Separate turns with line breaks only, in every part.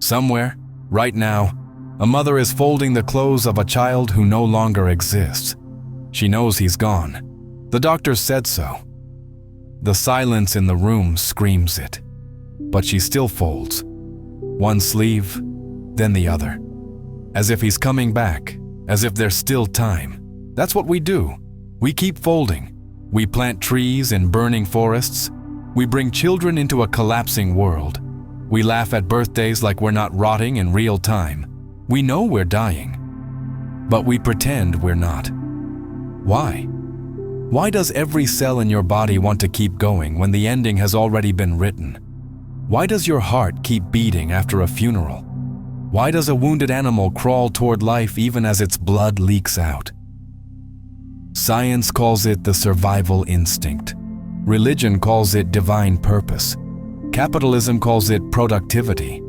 Somewhere, right now, a mother is folding the clothes of a child who no longer exists. She knows he's gone. The doctor said so. The silence in the room screams it. But she still folds. One sleeve, then the other. As if he's coming back, as if there's still time. That's what we do. We keep folding. We plant trees in burning forests. We bring children into a collapsing world. We laugh at birthdays like we're not rotting in real time. We know we're dying, but we pretend we're not. Why? Why does every cell in your body want to keep going when the ending has already been written? Why does your heart keep beating after a funeral? Why does a wounded animal crawl toward life even as its blood leaks out? Science calls it the survival instinct. Religion calls it divine purpose. Capitalism calls it productivity.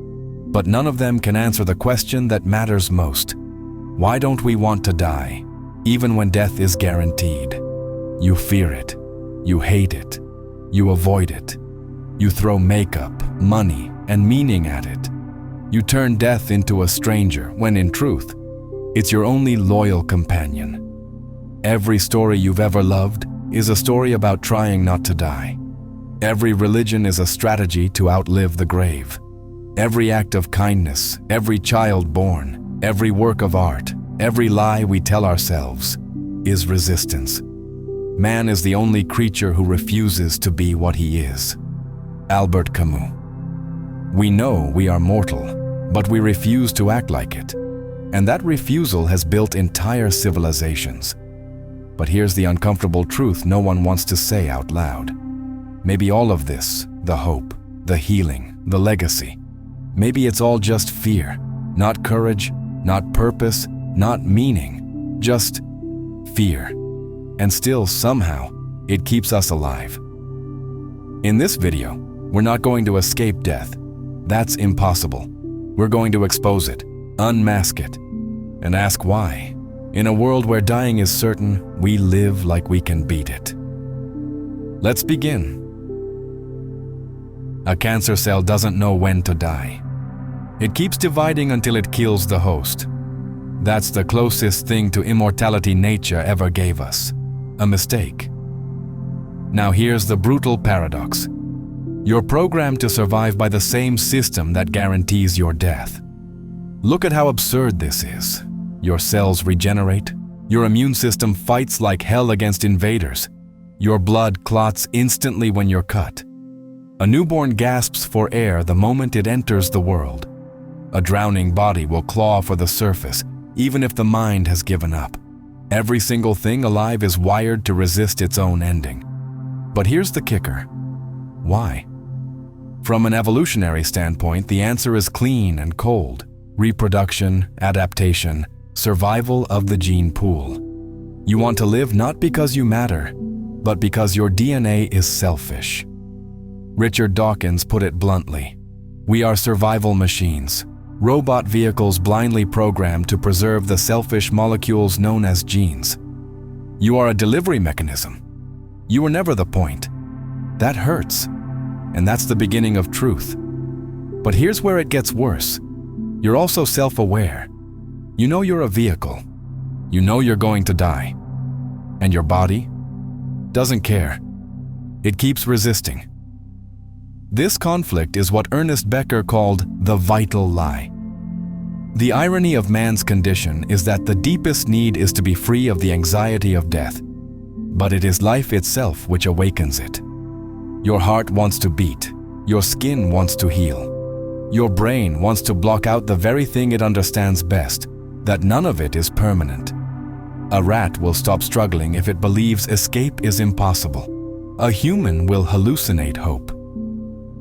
But none of them can answer the question that matters most. Why don't we want to die, even when death is guaranteed? You fear it. You hate it. You avoid it. You throw makeup, money, and meaning at it. You turn death into a stranger when, in truth, it's your only loyal companion. Every story you've ever loved is a story about trying not to die. Every religion is a strategy to outlive the grave. Every act of kindness, every child born, every work of art, every lie we tell ourselves is resistance. Man is the only creature who refuses to be what he is. Albert Camus. We know we are mortal, but we refuse to act like it. And that refusal has built entire civilizations. But here's the uncomfortable truth no one wants to say out loud. Maybe all of this, the hope, the healing, the legacy, maybe it's all just fear, not courage, not purpose, not meaning, just fear. And still, somehow, it keeps us alive. In this video, we're not going to escape death. That's impossible. We're going to expose it, unmask it, and ask why. In a world where dying is certain, we live like we can beat it. Let's begin. A cancer cell doesn't know when to die. It keeps dividing until it kills the host. That's the closest thing to immortality nature ever gave us. A mistake. Now here's the brutal paradox. You're programmed to survive by the same system that guarantees your death. Look at how absurd this is. Your cells regenerate. Your immune system fights like hell against invaders. Your blood clots instantly when you're cut. A newborn gasps for air the moment it enters the world. A drowning body will claw for the surface, even if the mind has given up. Every single thing alive is wired to resist its own ending. But here's the kicker. Why? From an evolutionary standpoint, the answer is clean and cold. Reproduction, adaptation, survival of the gene pool. You want to live not because you matter, but because your DNA is selfish. Richard Dawkins put it bluntly. We are survival machines, robot vehicles blindly programmed to preserve the selfish molecules known as genes. You are a delivery mechanism. You were never the point. That hurts, and that's the beginning of truth. But here's where it gets worse. You're also self-aware. You know you're a vehicle. You know you're going to die. And your body doesn't care. It keeps resisting. This conflict is what Ernest Becker called the vital lie. The irony of man's condition is that the deepest need is to be free of the anxiety of death, but it is life itself which awakens it. Your heart wants to beat, your skin wants to heal, your brain wants to block out the very thing it understands best, that none of it is permanent. A rat will stop struggling if it believes escape is impossible. A human will hallucinate hope.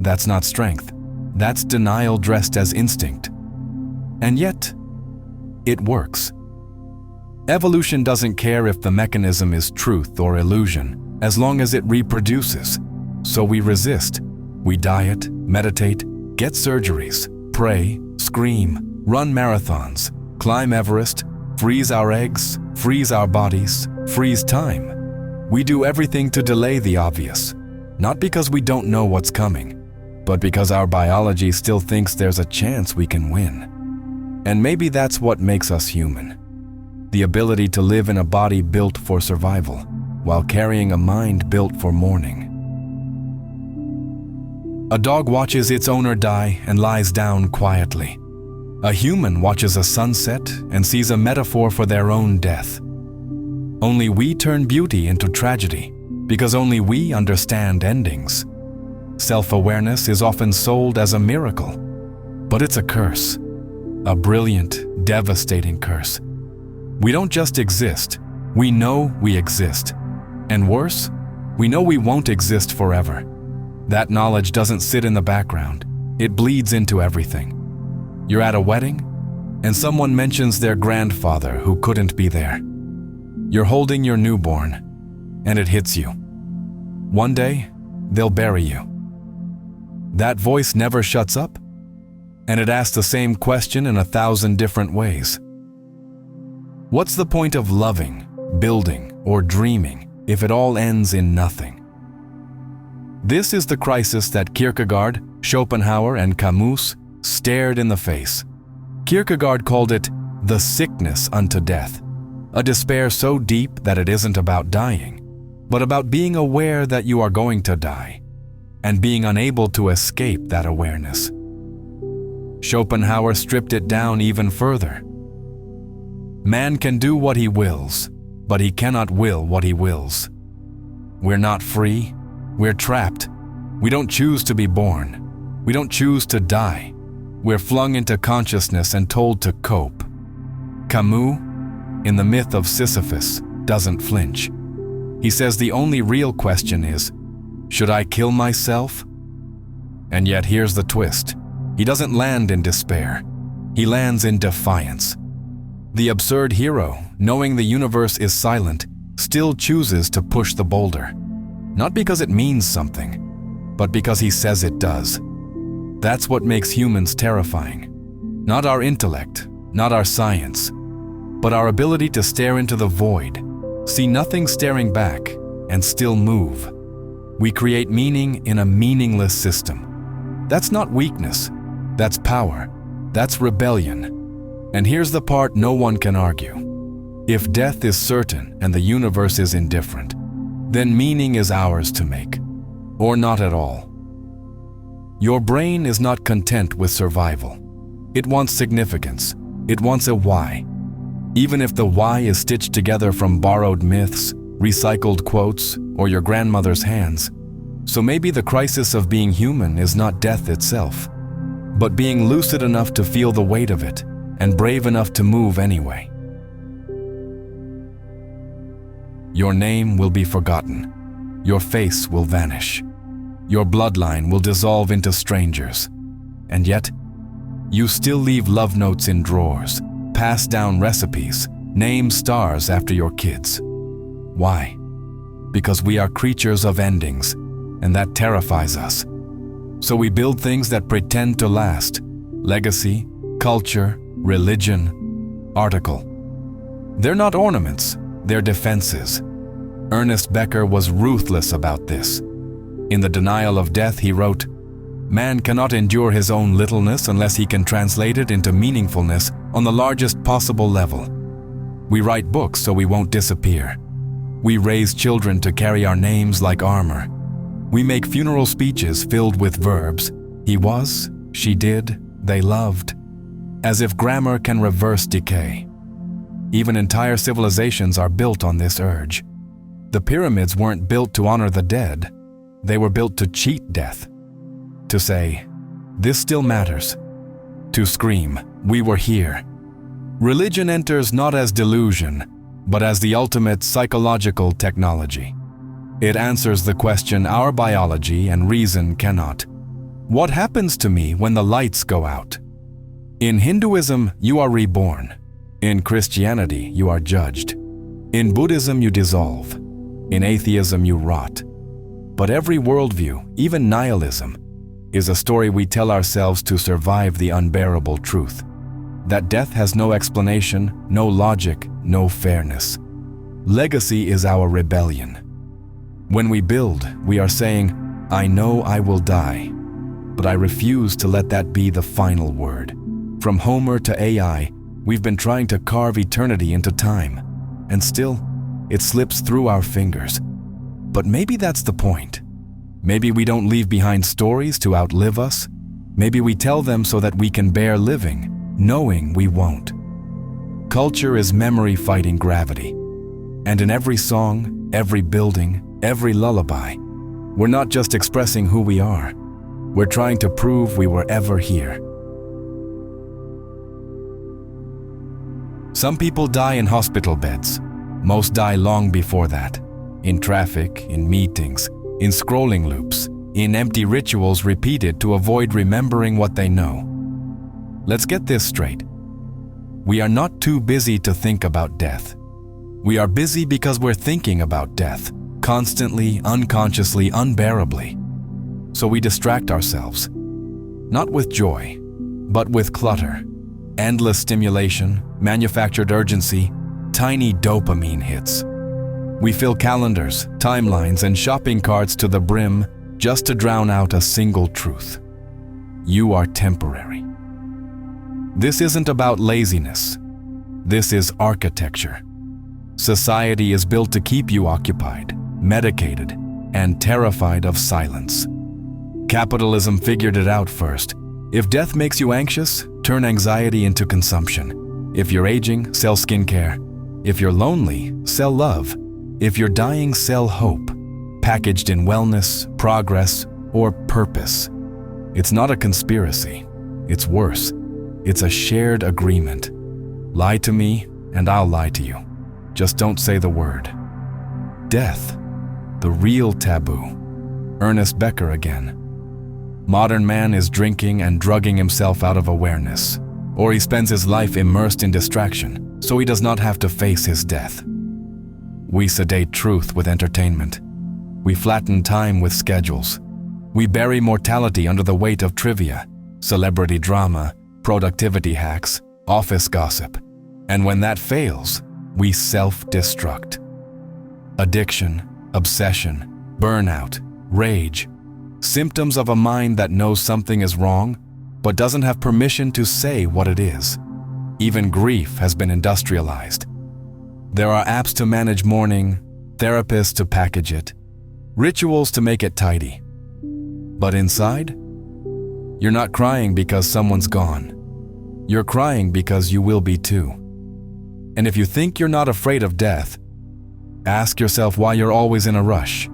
That's not strength. That's denial dressed as instinct. And yet, it works. Evolution doesn't care if the mechanism is truth or illusion, as long as it reproduces. So we resist. We diet, meditate, get surgeries, pray, scream, run marathons, climb Everest, freeze our eggs, freeze our bodies, freeze time. We do everything to delay the obvious, not because we don't know what's coming, but because our biology still thinks there's a chance we can win. And maybe that's what makes us human. The ability to live in a body built for survival, while carrying a mind built for mourning. A dog watches its owner die and lies down quietly. A human watches a sunset and sees a metaphor for their own death. Only we turn beauty into tragedy, because only we understand endings. Self-awareness is often sold as a miracle, but it's a curse. A brilliant, devastating curse. We don't just exist, we know we exist. And worse, we know we won't exist forever. That knowledge doesn't sit in the background, it bleeds into everything. You're at a wedding, and someone mentions their grandfather who couldn't be there. You're holding your newborn, and it hits you. One day, they'll bury you. That voice never shuts up, and it asks the same question in 1,000 different ways. What's the point of loving, building, or dreaming if it all ends in nothing? This is the crisis that Kierkegaard, Schopenhauer, and Camus stared in the face. Kierkegaard called it the sickness unto death, a despair so deep that it isn't about dying, but about being aware that you are going to die, and being unable to escape that awareness. Schopenhauer stripped it down even further. Man can do what he wills, but he cannot will what he wills. We're not free, we're trapped. We don't choose to be born. We don't choose to die. We're flung into consciousness and told to cope. Camus, in the Myth of Sisyphus, doesn't flinch. He says the only real question is, should I kill myself? And yet here's the twist. He doesn't land in despair. He lands in defiance. The absurd hero, knowing the universe is silent, still chooses to push the boulder. Not because it means something, but because he says it does. That's what makes humans terrifying. Not our intellect, not our science, but our ability to stare into the void, see nothing staring back, and still move. We create meaning in a meaningless system. That's not weakness, that's power, that's rebellion. And here's the part no one can argue. If death is certain and the universe is indifferent, then meaning is ours to make, or not at all. Your brain is not content with survival. It wants significance. It wants a why. Even if the why is stitched together from borrowed myths, recycled quotes, or your grandmother's hands. So maybe the crisis of being human is not death itself, but being lucid enough to feel the weight of it and brave enough to move anyway. Your name will be forgotten. Your face will vanish. Your bloodline will dissolve into strangers. And yet, you still leave love notes in drawers, pass down recipes, name stars after your kids. Why? Because we are creatures of endings, and that terrifies us. So we build things that pretend to last: legacy, culture, religion, article. They're not ornaments, they're defenses. Ernest Becker was ruthless about this. In The Denial of Death, he wrote, "Man cannot endure his own littleness unless he can translate it into meaningfulness on the largest possible level. We write books so we won't disappear. We raise children to carry our names like armor. We make funeral speeches filled with verbs: he was, she did, they loved, as if grammar can reverse decay. Even entire civilizations are built on this urge. The pyramids weren't built to honor the dead. They were built to cheat death. To say, this still matters. To scream, we were here. Religion enters not as delusion, but as the ultimate psychological technology. It answers the question our biology and reason cannot. What happens to me when the lights go out? In Hinduism, you are reborn. In Christianity, you are judged. In Buddhism, you dissolve. In atheism, you rot. But every worldview, even nihilism, is a story we tell ourselves to survive the unbearable truth. That death has no explanation, no logic, no fairness. Legacy is our rebellion. When we build, we are saying, I know I will die. but I refuse to let that be the final word. From Homer to AI, we've been trying to carve eternity into time, and still, it slips through our fingers. But maybe that's the point. Maybe we don't leave behind stories to outlive us. Maybe we tell them so that we can bear living, knowing we won't. Culture is memory fighting gravity. And in every song, every building, every lullaby, we're not just expressing who we are. We're trying to prove we were ever here. Some people die in hospital beds. Most die long before that. In traffic, in meetings, in scrolling loops, in empty rituals repeated to avoid remembering what they know. Let's get this straight. We are not too busy to think about death. We are busy because we're thinking about death, constantly, unconsciously, unbearably. So we distract ourselves, not with joy, but with clutter, endless stimulation, manufactured urgency, tiny dopamine hits. We fill calendars, timelines, and shopping carts to the brim just to drown out a single truth. You are temporary. This isn't about laziness. This is architecture. Society is built to keep you occupied, medicated, and terrified of silence. Capitalism figured it out first. If death makes you anxious, turn anxiety into consumption. If you're aging, sell skincare. If you're lonely, sell love. If you're dying, sell hope, packaged in wellness, progress, or purpose. It's not a conspiracy. It's worse. It's a shared agreement. Lie to me, and I'll lie to you. Just don't say the word. Death, the real taboo. Ernest Becker again. Modern man is drinking and drugging himself out of awareness, or he spends his life immersed in distraction, so he does not have to face his death. We sedate truth with entertainment. We flatten time with schedules. We bury mortality under the weight of trivia, celebrity drama, productivity hacks, office gossip. And when that fails, we self-destruct. Addiction, obsession, burnout, rage, symptoms of a mind that knows something is wrong, but doesn't have permission to say what it is. Even grief has been industrialized. There are apps to manage mourning, therapists to package it, rituals to make it tidy. But inside, you're not crying because someone's gone. You're crying because you will be too. And if you think you're not afraid of death, ask yourself why you're always in a rush,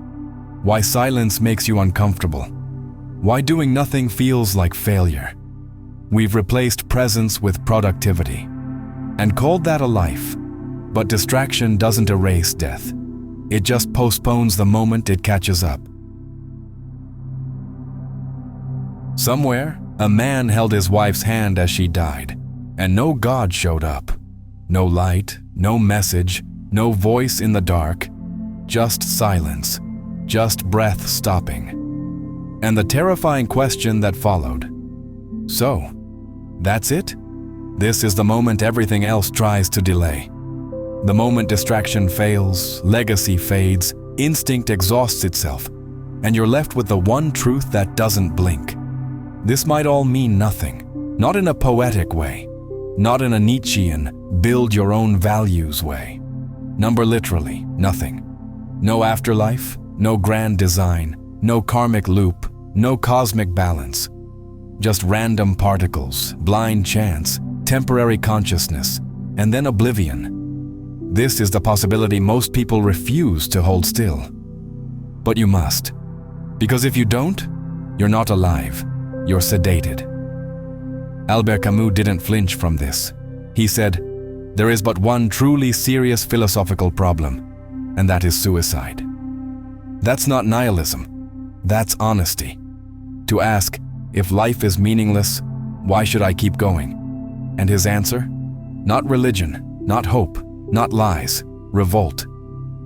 why silence makes you uncomfortable, why doing nothing feels like failure. We've replaced presence with productivity and called that a life. But distraction doesn't erase death. It just postpones the moment it catches up. Somewhere, a man held his wife's hand as she died, and no God showed up. No light, no message, no voice in the dark, just silence, just breath stopping. And the terrifying question that followed. So, that's it? This is the moment everything else tries to delay. The moment distraction fails, legacy fades, instinct exhausts itself, and you're left with the one truth that doesn't blink. This might all mean nothing, not in a poetic way, not in a Nietzschean, build-your-own-values way. Number literally, nothing. No afterlife, no grand design, no karmic loop, no cosmic balance. Just random particles, blind chance, temporary consciousness, and then oblivion. This is the possibility most people refuse to hold still. But you must. Because if you don't, you're not alive. You're sedated. Albert Camus didn't flinch from this. He said, "There is but one truly serious philosophical problem, and that is suicide." That's not nihilism. That's honesty. To ask, if life is meaningless, why should I keep going? And his answer? Not religion, not hope, not lies, revolt.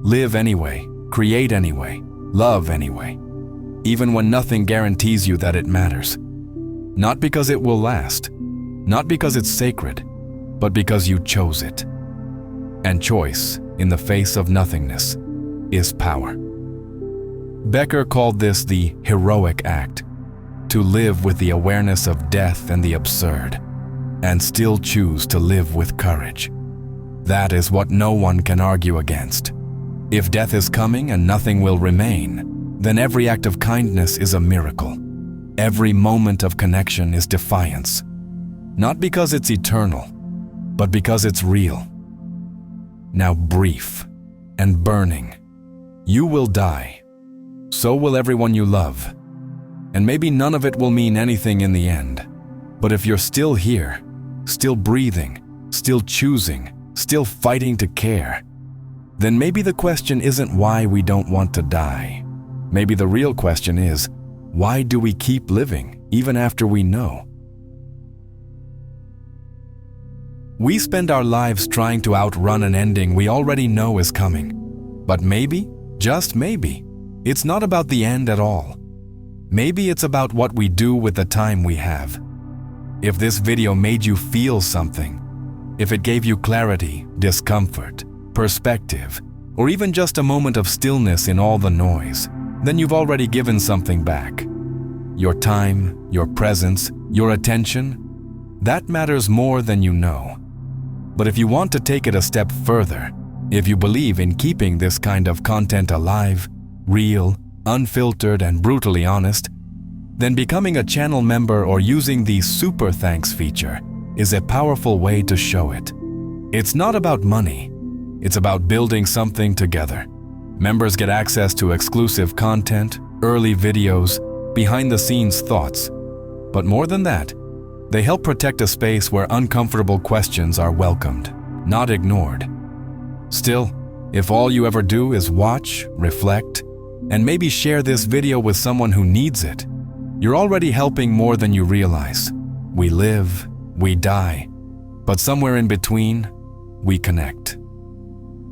Live anyway, create anyway, love anyway. Even when nothing guarantees you that it matters. Not because it will last, not because it's sacred, but because you chose it. And choice, in the face of nothingness, is power. Becker called this the heroic act. to live with the awareness of death and the absurd, and still choose to live with courage. That is what no one can argue against. If death is coming and nothing will remain, then every act of kindness is a miracle. Every moment of connection is defiance. Not because it's eternal, but because it's real. Now brief and burning, you will die. So will everyone you love. And maybe none of it will mean anything in the end. But if you're still here, still breathing, still choosing, still fighting to care, then maybe the question isn't why we don't want to die. Maybe the real question is, why do we keep living even after we know? We spend our lives trying to outrun an ending we already know is coming. But maybe, just maybe, it's not about the end at all. Maybe it's about what we do with the time we have. If this video made you feel something, if it gave you clarity, discomfort, perspective, or even just a moment of stillness in all the noise, then you've already given something back. Your time, your presence, your attention, that matters more than you know. But if you want to take it a step further, if you believe in keeping this kind of content alive, real, unfiltered, and brutally honest, then becoming a channel member or using the Super Thanks feature is a powerful way to show it. It's not about money. It's about building something together. Members get access to exclusive content, early videos, behind-the-scenes thoughts. But more than that, they help protect a space where uncomfortable questions are welcomed, not ignored. Still, if all you ever do is watch, reflect, and maybe share this video with someone who needs it, you're already helping more than you realize. We live, we die, but somewhere in between, we connect.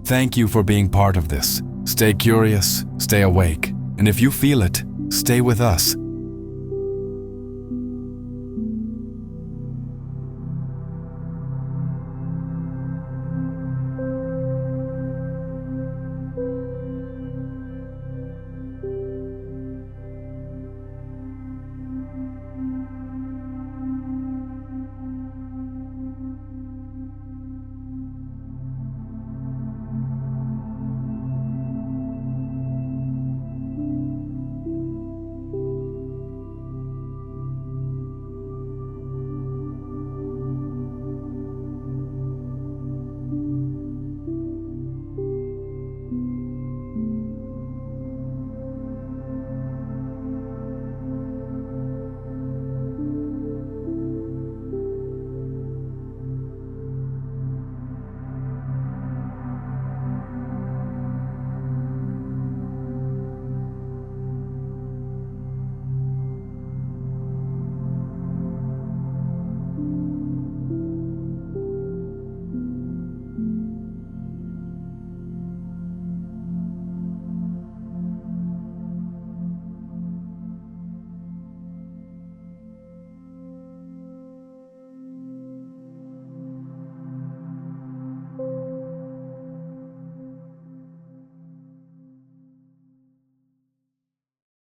Thank you for being part of this. Stay curious, stay awake, and if you feel it, stay with us.